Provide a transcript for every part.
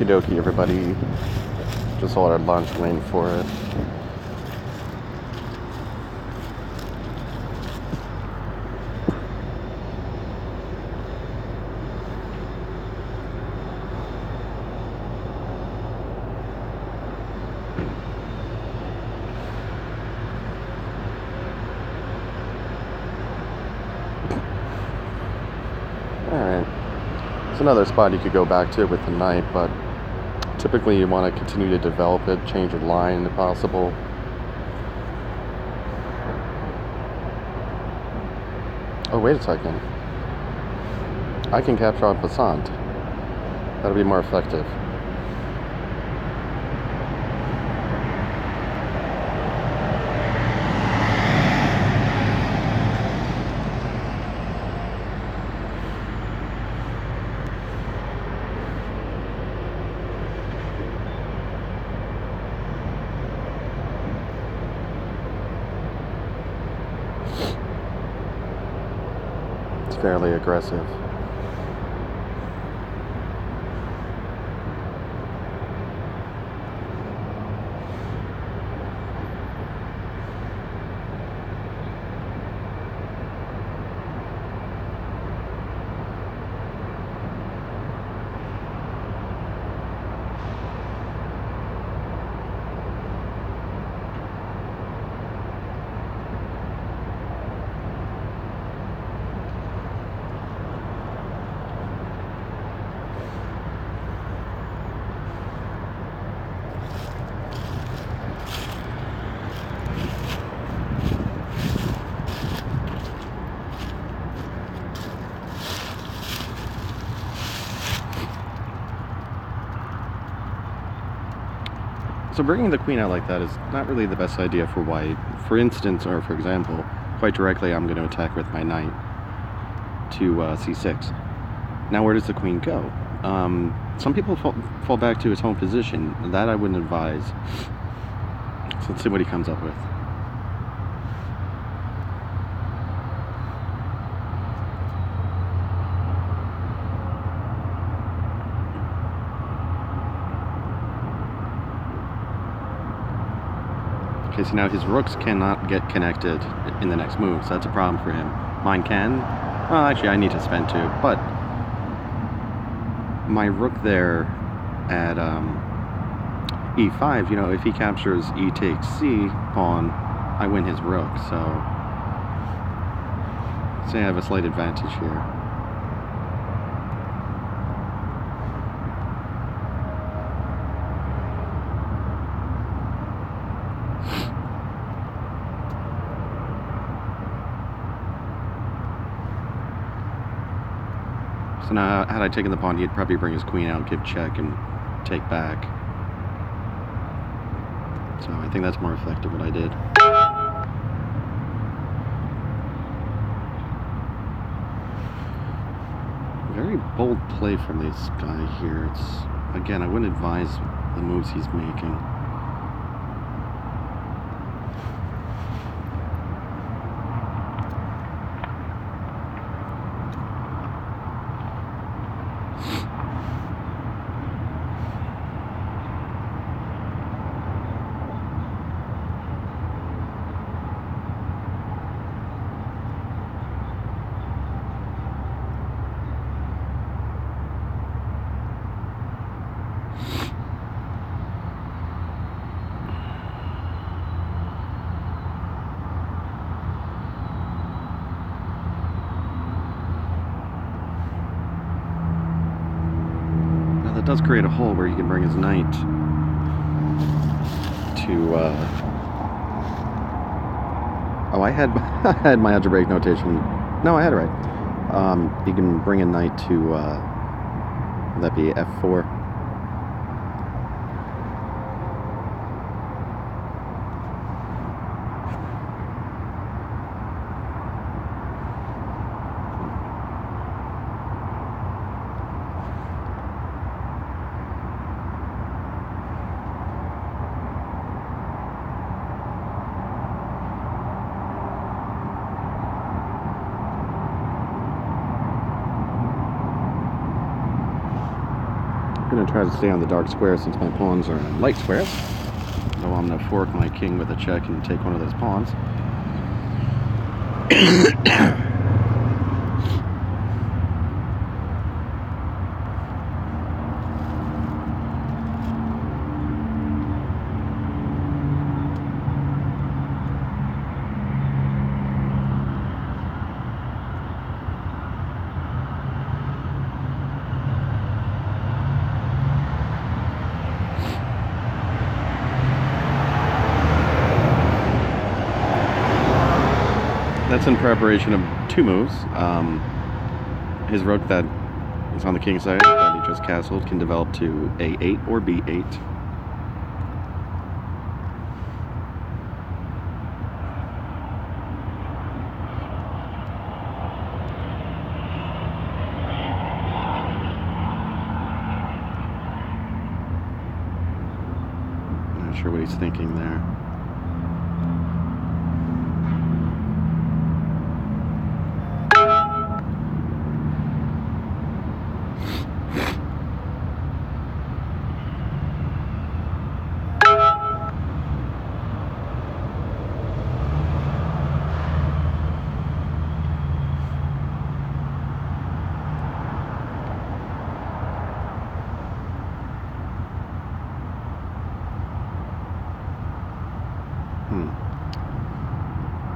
Okie dokie, everybody. Just ordered lunch, waiting for it. Alright. There's another spot you could go back to with the night, but typically you want to continue to develop it, change your line if possible. Oh, wait a second. I can capture en passant. That'll be more effective. It's fairly aggressive. So bringing the queen out like that is not really the best idea for white. For instance, or for example, quite directly I'm going to attack with my knight to c6. Now where does the queen go? Some people fall back to his home position. That I wouldn't advise. So let's see what he comes up with. Okay, so now his rooks cannot get connected in the next move, so that's a problem for him. Mine can. Well, actually, I need to spend 2, but my rook there at e5, you know, if he captures e takes c pawn, I win his rook, so say I have a slight advantage here. So now, had I taken the pawn, he'd probably bring his queen out, give check, and take back. So I think that's more effective what I did. Very bold play from this guy here. It's, again, I wouldn't advise the moves he's making. That does create a hole where he can bring his knight to, oh, I had I had my algebraic notation. No, I had it right. You can bring a knight to, would that be f4? going to try to stay on the dark square since my pawns are in light squares. So I'm going to fork my king with a check and take one of those pawns. That's in preparation of two moves. His rook that is on the king side that he just castled can develop to A8 or B8. I'm not sure what he's thinking there.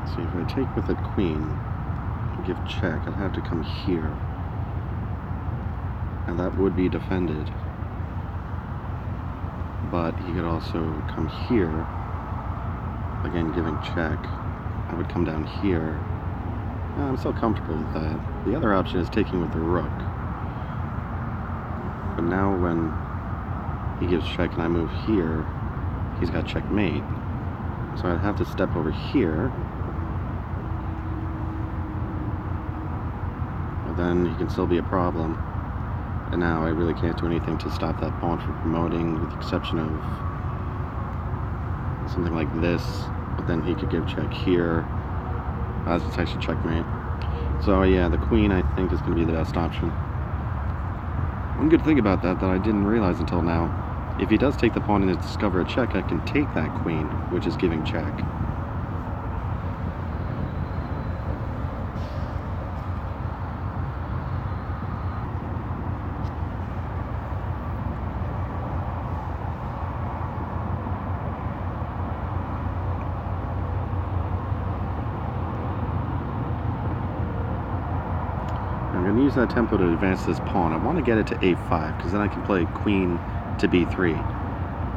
See, if I take with a queen and give check, I'd have to come here. And that would be defended. But he could also come here, again giving check. I would come down here. I'm still comfortable with that. The other option is taking with the rook. But now when he gives check and I move here, he's got checkmate. So I'd have to step over here. But then he can still be a problem. And now I really can't do anything to stop that pawn from promoting, with the exception of something like this. But then he could give check here. It's actually checkmate. So yeah, the queen I think is going to be the best option. One good thing about that I didn't realize until now, if he does take the pawn and discover a check, I can take that queen, which is giving check. I'm going to use that tempo to advance this pawn. I want to get it to a5, because then I can play queen to b3.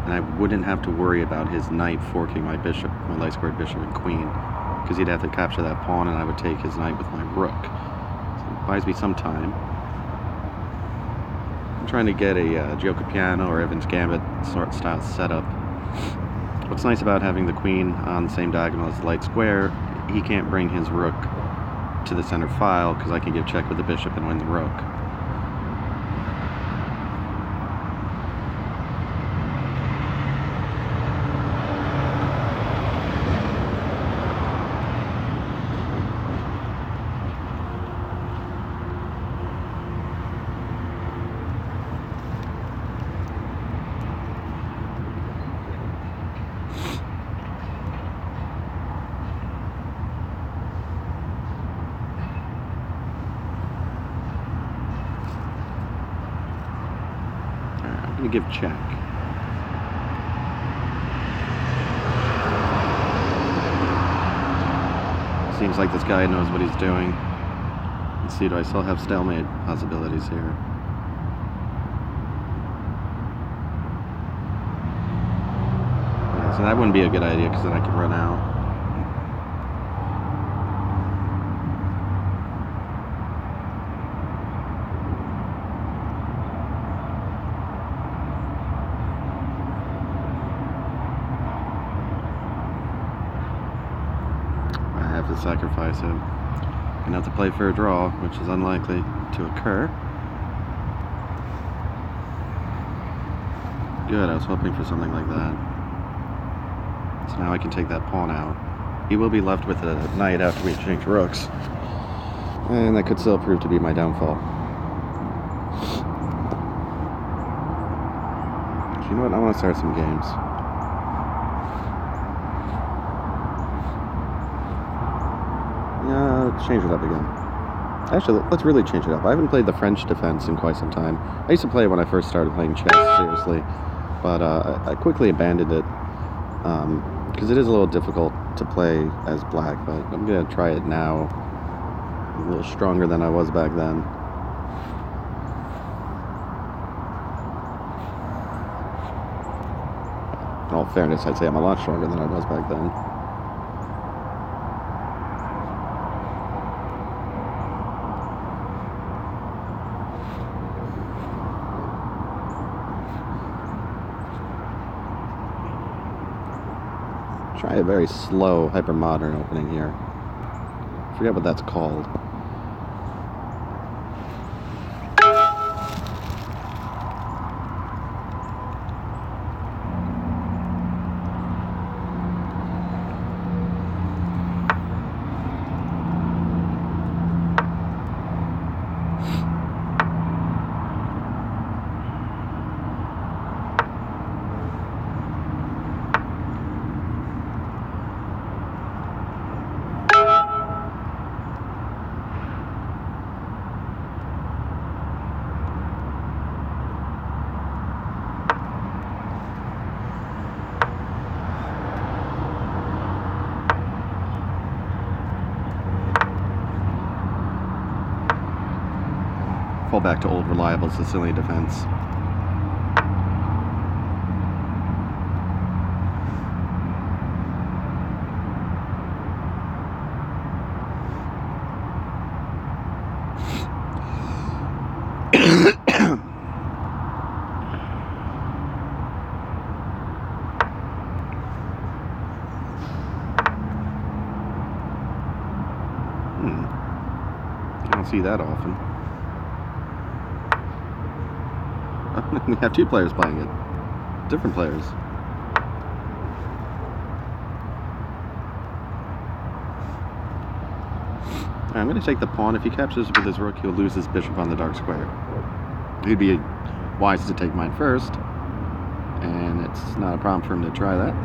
And I wouldn't have to worry about his knight forking my bishop, my light squared bishop and queen, because he'd have to capture that pawn and I would take his knight with my rook. So it buys me some time. I'm trying to get a Gioco Piano or Evans Gambit sort of style setup. What's nice about having the queen on the same diagonal as the light square, he can't bring his rook to the center file because I can give check with the bishop and win the rook. I'm going to give check. Seems like this guy knows what he's doing. Let's see, do I still have stalemate possibilities here? Yeah, so that wouldn't be a good idea because then I could run out. To sacrifice him and have to play for a draw, which is unlikely to occur. Good, I was hoping for something like that. So now I can take that pawn out. He will be left with a knight after we exchange rooks, and that could still prove to be my downfall. know what? I want to start some games. Yeah, let's change it up again. Actually, let's really change it up. I haven't played the French defense in quite some time. I used to play it when I first started playing chess, seriously. But I quickly abandoned it. Because it is a little difficult to play as black. But I'm going to try it now. I'm a little stronger than I was back then. In all fairness, I'd say I'm a lot stronger than I was back then. Try a very slow, hyper-modern opening here. I forget what that's called. Fall back to old, reliable Sicilian defense. I don't see that often. We have two players playing it. Different players. Alright, I'm going to take the pawn. If he captures with his rook, he'll lose his bishop on the dark square. It'd be wise to take mine first. And it's not a problem for him to try that.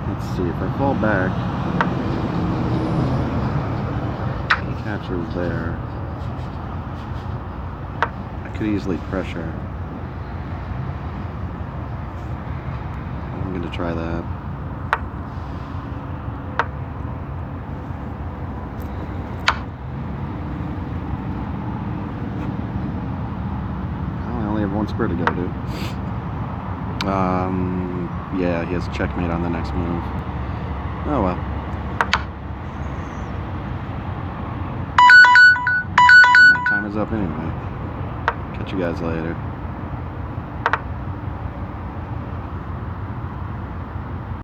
Let's see, if I fall back, the capture is there. I could easily pressure. I'm going to try that. I only have one square to go to. Yeah, he has checkmate on the next move. Oh well. My time is up anyway. Catch you guys later.